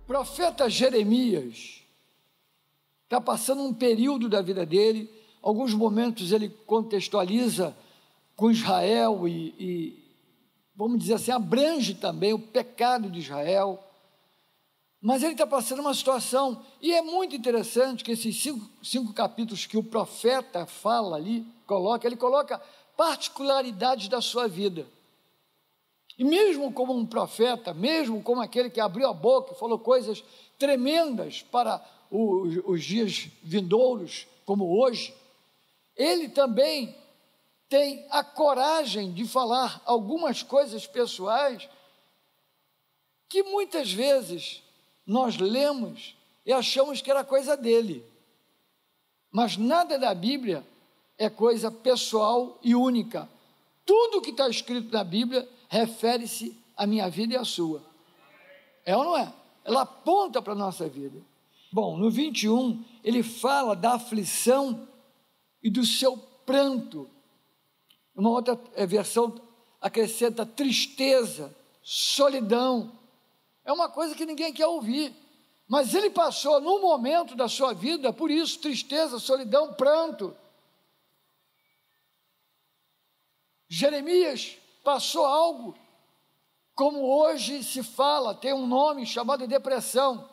profeta Jeremias está passando um período da vida dele, alguns momentos ele contextualiza com Israel e vamos dizer assim, abrange também o pecado de Israel, mas ele está passando uma situação, e é muito interessante que esses cinco capítulos que o profeta fala ali, ele coloca particularidades da sua vida, e mesmo como um profeta, mesmo como aquele que abriu a boca e falou coisas tremendas para os dias vindouros, como hoje, ele também tem a coragem de falar algumas coisas pessoais que muitas vezes nós lemos e achamos que era coisa dele, mas nada da Bíblia é coisa pessoal e única. Tudo que está escrito na Bíblia refere-se à minha vida e à sua. É ou não é? Ela aponta para a nossa vida. Bom, no 21, ele fala da aflição e do seu pranto. Uma outra versão acrescenta tristeza, solidão. É uma coisa que ninguém quer ouvir, mas ele passou num momento da sua vida, por isso, tristeza, solidão, pranto. Jeremias passou algo, como hoje se fala, tem um nome chamado depressão.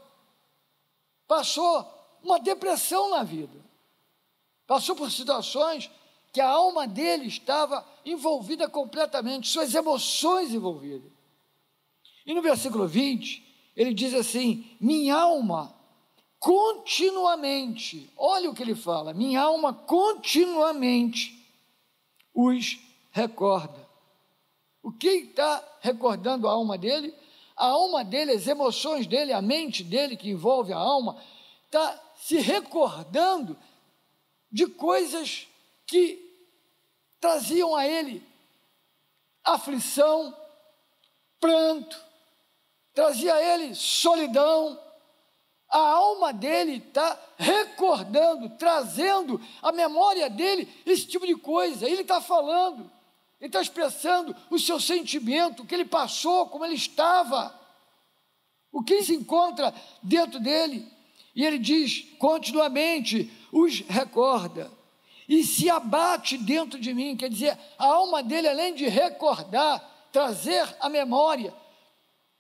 Passou uma depressão na vida, passou por situações que a alma dele estava envolvida completamente, suas emoções envolvidas. E no versículo 20, ele diz assim: minha alma continuamente, olha o que ele fala, minha alma continuamente os recorda. O que está recordando a alma dele? A alma dele, as emoções dele, a mente dele que envolve a alma, está se recordando de coisas que traziam a ele aflição, pranto, trazia a ele solidão. A alma dele está recordando, trazendo à memória dele esse tipo de coisa. Ele está falando, ele está expressando o seu sentimento, o que ele passou, como ele estava, o que se encontra dentro dele. E ele diz continuamente, os recorda, e se abate dentro de mim. Quer dizer, a alma dele, além de recordar, trazer à memória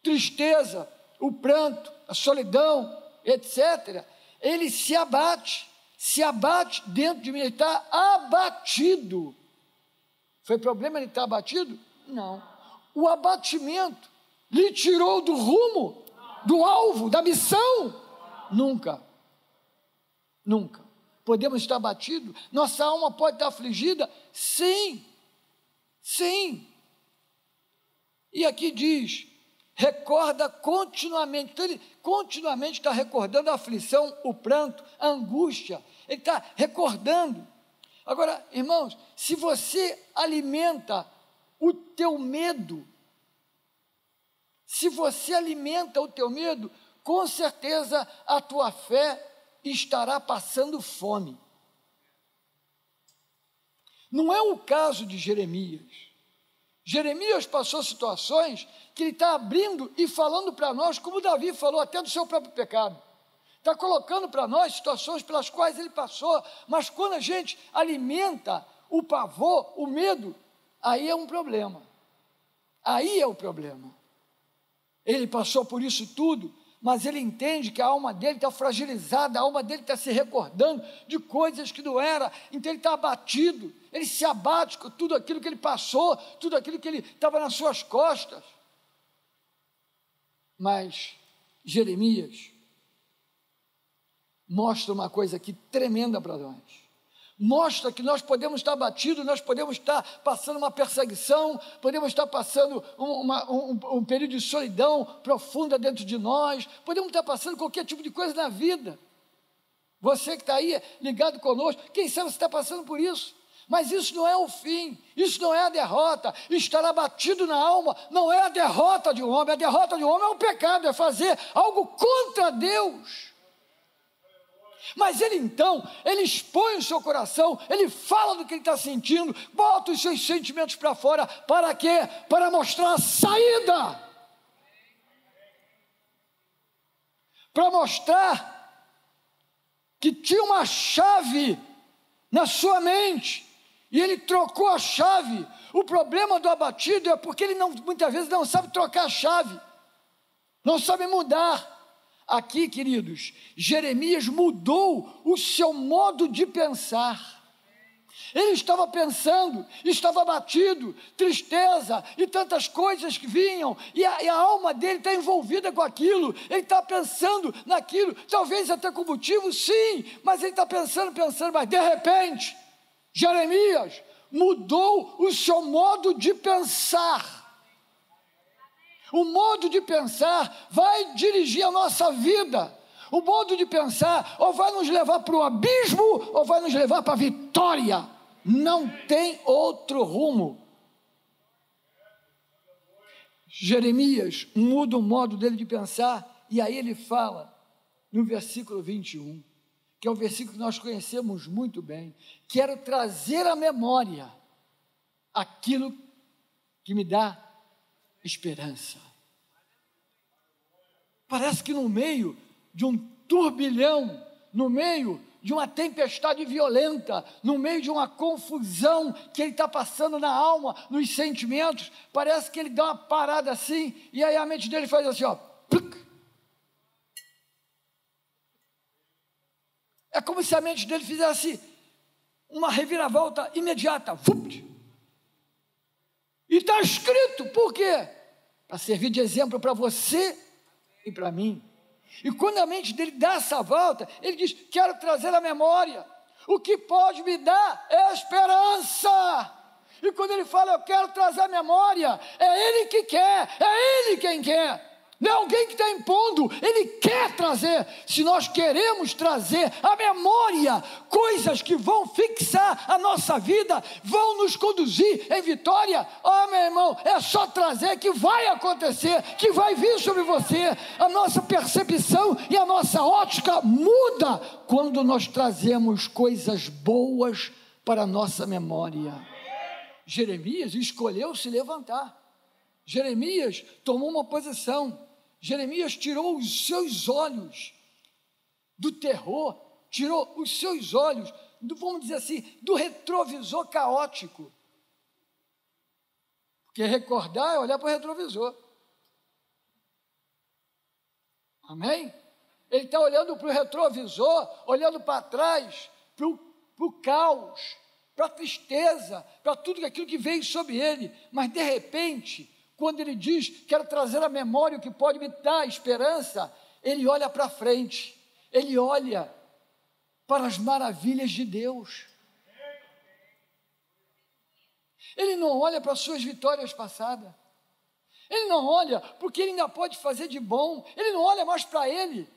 tristeza, o pranto, a solidão, etc., ele se abate dentro de mim, ele está abatido. Foi problema ele estar abatido? Não. O abatimento lhe tirou do rumo, do alvo, da missão? Nunca. Nunca. Podemos estar abatidos? Nossa alma pode estar afligida? Sim. Sim. E aqui diz, recorda continuamente. Então ele continuamente está recordando a aflição, o pranto, a angústia. Ele está recordando. Agora, irmãos, se você alimenta o teu medo, com certeza a tua fé estará passando fome. Não é o caso de Jeremias. Jeremias passou situações que ele está abrindo e falando para nós, como Davi falou até do seu próprio pecado. Está colocando para nós situações pelas quais ele passou, mas quando a gente alimenta o pavor, o medo, aí é um problema. Aí é o problema. Ele passou por isso tudo, mas ele entende que a alma dele está fragilizada, a alma dele está se recordando de coisas que não era, então ele está abatido, ele se abate com tudo aquilo que ele passou, tudo aquilo que ele estava nas suas costas. Mas Jeremias mostra uma coisa aqui tremenda para nós. Mostra que nós podemos estar abatidos, nós podemos estar passando uma perseguição, podemos estar passando um período de solidão profunda dentro de nós, podemos estar passando qualquer tipo de coisa na vida. Você que está aí ligado conosco, quem sabe você está passando por isso, mas isso não é o fim, isso não é a derrota. Estar abatido na alma não é a derrota de um homem, a derrota de um homem é o pecado, é fazer algo contra Deus. Mas ele então, ele expõe o seu coração, ele fala do que ele está sentindo, bota os seus sentimentos para fora, para quê? Para mostrar a saída. para mostrar que tinha uma chave na sua mente, e ele trocou a chave. O problema do abatido é porque ele muitas vezes não sabe trocar a chave, não sabe mudar. Aqui, queridos, Jeremias mudou o seu modo de pensar. Ele estava pensando, estava abatido, tristeza e tantas coisas que vinham, e a alma dele está envolvida com aquilo, ele está pensando naquilo, talvez até com motivo, sim, mas ele está pensando, mas de repente, Jeremias mudou o seu modo de pensar. O modo de pensar vai dirigir a nossa vida. O modo de pensar ou vai nos levar para o abismo ou vai nos levar para a vitória. Não tem outro rumo. Jeremias muda o modo dele de pensar, e aí ele fala no versículo 21, que é o versículo que nós conhecemos muito bem: quero trazer à memória aquilo que me dá esperança. Parece que no meio de um turbilhão, no meio de uma tempestade violenta, no meio de uma confusão que ele está passando na alma, nos sentimentos, parece que ele dá uma parada assim, e aí a mente dele faz assim, ó, pluc. É como se a mente dele fizesse uma reviravolta imediata, e está escrito, por quê? Para servir de exemplo para você e para mim. E quando a mente dele dá essa volta, ele diz, quero trazer à memória, o que pode me dar é esperança. E quando ele fala, eu quero trazer à memória, é ele que quer, é ele quem quer, não é alguém que está impondo, ele quer trazer. Se nós queremos trazer à memória coisas que vão fixar a nossa vida, vão nos conduzir em vitória, meu irmão, é só trazer que vai acontecer, que vai vir sobre você. A nossa percepção e a nossa ótica muda quando nós trazemos coisas boas para a nossa memória. Jeremias escolheu se levantar. Jeremias tomou uma posição. Jeremias tirou os seus olhos do terror, tirou os seus olhos, vamos dizer assim, do retrovisor caótico. Porque recordar é olhar para o retrovisor. Amém? Ele está olhando para o retrovisor, olhando para trás, para o caos, para a tristeza, para tudo aquilo que veio sobre ele, mas de repente, quando ele diz, quero trazer à memória o que pode me dar esperança, ele olha para frente, ele olha para as maravilhas de Deus. Ele não olha para as suas vitórias passadas, ele não olha porque ele ainda pode fazer de bom, ele não olha mais para ele.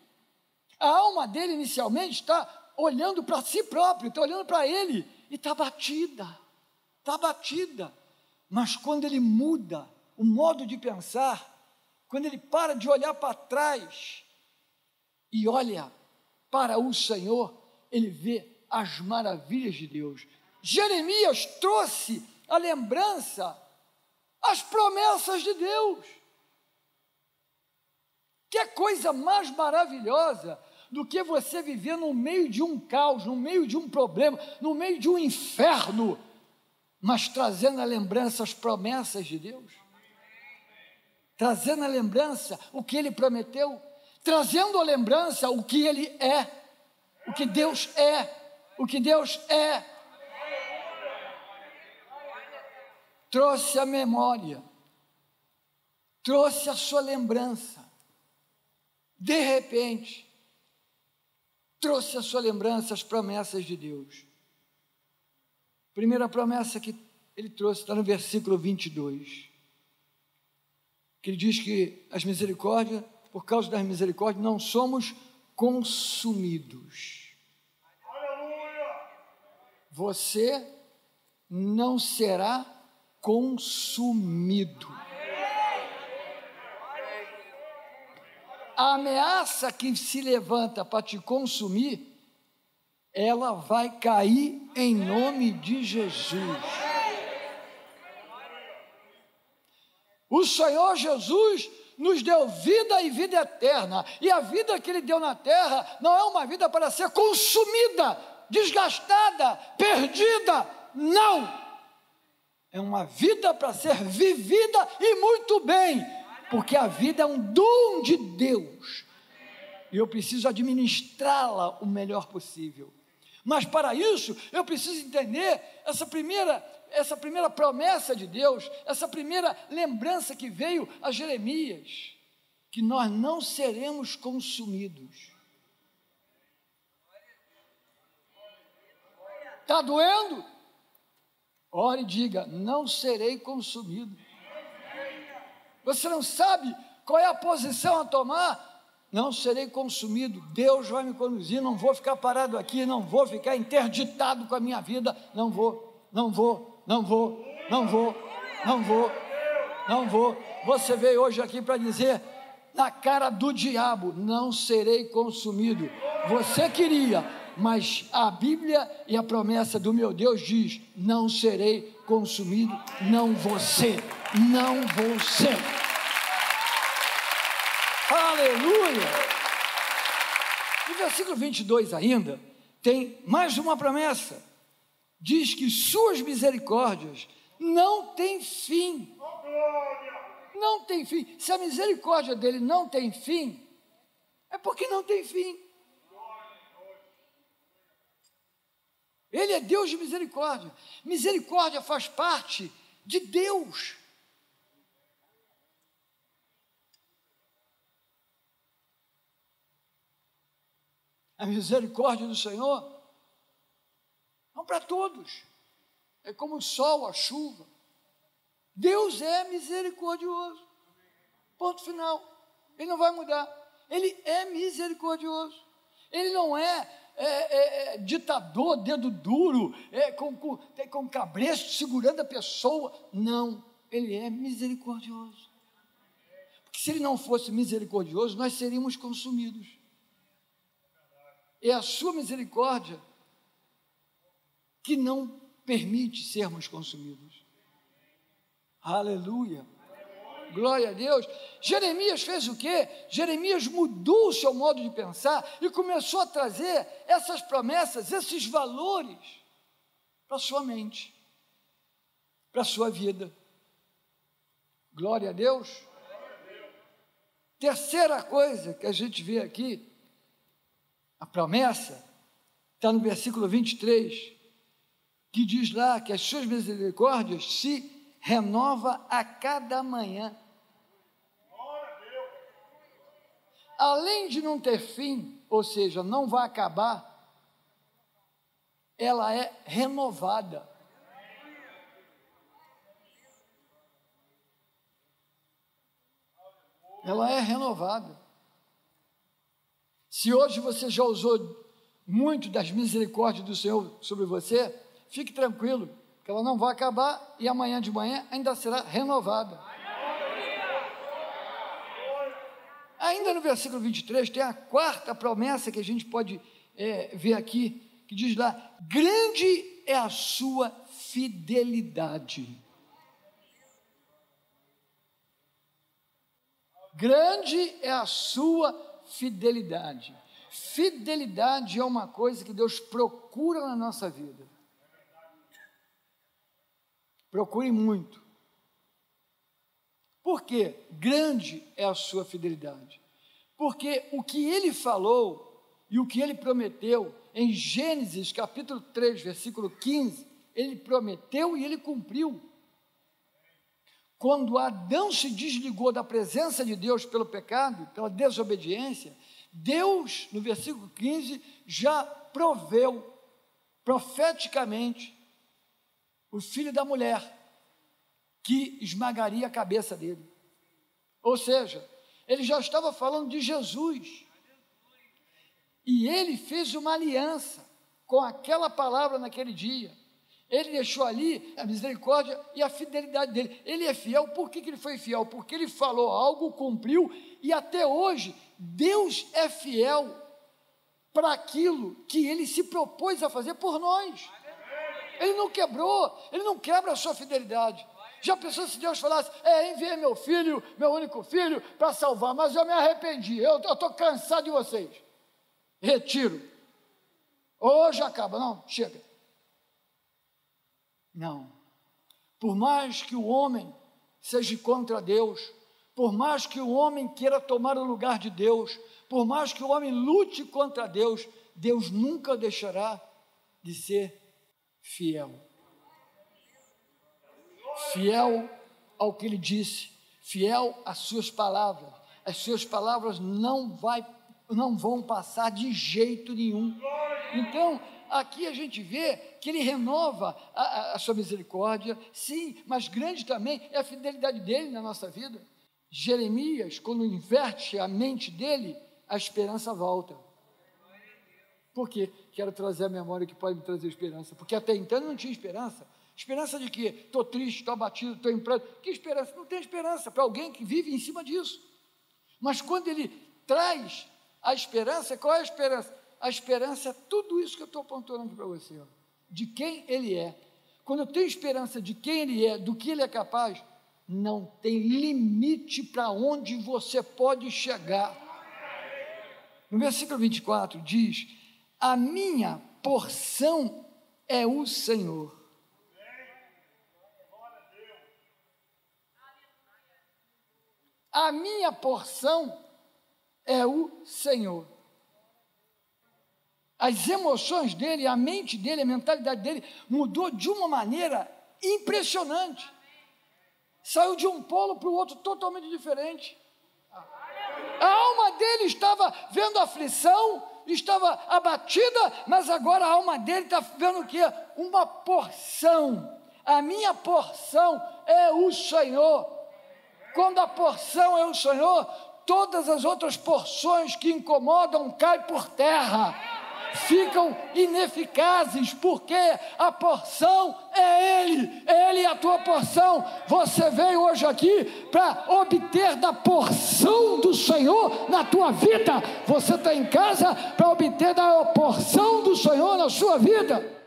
A alma dele inicialmente está olhando para si próprio, está olhando para ele e está batida, mas quando ele muda o modo de pensar, quando ele para de olhar para trás e olha para o Senhor, ele vê as maravilhas de Deus. Jeremias trouxe à lembrança as promessas de Deus. Que coisa mais maravilhosa do que você viver no meio de um caos, no meio de um problema, no meio de um inferno, mas trazendo à lembrança as promessas de Deus. Trazendo à lembrança o que ele prometeu, trazendo à lembrança o que ele é, o que Deus é, trouxe a memória, trouxe a sua lembrança, de repente, trouxe a sua lembrança as promessas de Deus. Primeira promessa que ele trouxe está no versículo 22, que ele diz que as misericórdias, por causa das misericórdias, não somos consumidos. Você não será consumido. A ameaça que se levanta para te consumir, ela vai cair em nome de Jesus. O Senhor Jesus nos deu vida e vida eterna, e a vida que Ele deu na terra não é uma vida para ser consumida, desgastada, perdida, não! É uma vida para ser vivida e muito bem, porque a vida é um dom de Deus, e eu preciso administrá-la o melhor possível. Mas para isso, eu preciso entender essa primeira promessa de Deus, essa primeira lembrança que veio a Jeremias, que nós não seremos consumidos. Está doendo? Ore e diga: não serei consumido. Você não sabe qual é a posição a tomar? Não serei consumido, Deus vai me conduzir, não vou ficar parado aqui, não vou ficar interditado com a minha vida, não vou. Você veio hoje aqui para dizer, na cara do diabo: não serei consumido. Você queria, mas a Bíblia e a promessa do meu Deus diz: não serei consumido, não vou ser. Aleluia! No versículo 22 ainda, tem mais uma promessa. Diz que suas misericórdias não têm fim. Não tem fim. Se a misericórdia dele não tem fim, é porque não tem fim. Ele é Deus de misericórdia. Misericórdia faz parte de Deus. A misericórdia do Senhor não para todos. É como o sol, a chuva. Deus é misericordioso. Ponto final. Ele não vai mudar. Ele é misericordioso. Ele não é ditador, dedo duro, com cabresto segurando a pessoa. Não. Ele é misericordioso. Porque se ele não fosse misericordioso, nós seríamos consumidos. É a sua misericórdia que não permite sermos consumidos. Aleluia. Glória a Deus. Jeremias fez o quê? Jeremias mudou o seu modo de pensar e começou a trazer essas promessas, esses valores para a sua mente, para a sua vida. Glória a Deus. Terceira coisa que a gente vê aqui, a promessa, está no versículo 23, que diz lá que as suas misericórdias se renova a cada manhã. Além de não ter fim, ou seja, não vai acabar, ela é renovada. Ela é renovada. Se hoje você já usou muito das misericórdias do Senhor sobre você, fique tranquilo, que ela não vai acabar e amanhã de manhã ainda será renovada. Ainda no versículo 23 tem a quarta promessa que a gente pode ver aqui, que diz lá: grande é a sua fidelidade. Grande é a sua fidelidade. Fidelidade é uma coisa que Deus procura na nossa vida. Procure muito. Por quê? Grande é a sua fidelidade. Porque o que Ele falou e o que Ele prometeu em Gênesis capítulo 3, versículo 15, Ele prometeu e Ele cumpriu. Quando Adão se desligou da presença de Deus pelo pecado, pela desobediência, Deus, no versículo 15, já proveu profeticamente o filho da mulher que esmagaria a cabeça dele. Ou seja, ele já estava falando de Jesus. E ele fez uma aliança com aquela palavra naquele dia. Ele deixou ali a misericórdia e a fidelidade dele. Ele é fiel. Por que ele foi fiel? Porque ele falou algo, cumpriu, e até hoje Deus é fiel para aquilo que Ele se propôs a fazer por nós. Ele não quebrou, Ele não quebra a sua fidelidade. Já pensou se Deus falasse, enviei meu filho, meu único filho, para salvar, mas eu me arrependi, eu estou cansado de vocês. Retiro. Hoje acaba, não, chega. Não. Por mais que o homem seja contra Deus, por mais que o homem queira tomar o lugar de Deus, por mais que o homem lute contra Deus, Deus nunca deixará de ser fiel. Fiel ao que ele disse, fiel às suas palavras. As suas palavras não vão passar de jeito nenhum. Então, aqui a gente vê que ele renova a sua misericórdia, sim, mas grande também é a fidelidade dele na nossa vida. Jeremias, quando inverte a mente dele, a esperança volta. Por quê? Quero trazer a memória que pode me trazer esperança, porque até então não tinha esperança. Esperança de quê? Estou triste, estou abatido, estou em pranto. Que esperança? Não tem esperança para alguém que vive em cima disso. Mas quando ele traz a esperança, qual é a esperança? A esperança é tudo isso que eu estou apontando aqui para você, ó, de quem ele é. Quando eu tenho esperança de quem ele é, do que ele é capaz, não tem limite para onde você pode chegar. No versículo 24 diz, a minha porção é o Senhor. A minha porção é o Senhor. As emoções dele, a mente dele, a mentalidade dele mudou de uma maneira impressionante. Saiu de um polo para o outro totalmente diferente. A alma dele estava vendo aflição, estava abatida, mas agora a alma dele está vendo o quê? Uma porção. A minha porção é o Senhor. Quando a porção é o Senhor, todas as outras porções que incomodam caem por terra, ficam ineficazes, porque a porção é Ele é a tua porção. Você veio hoje aqui para obter da porção do Senhor na tua vida. Você está em casa para obter da porção do Senhor na sua vida.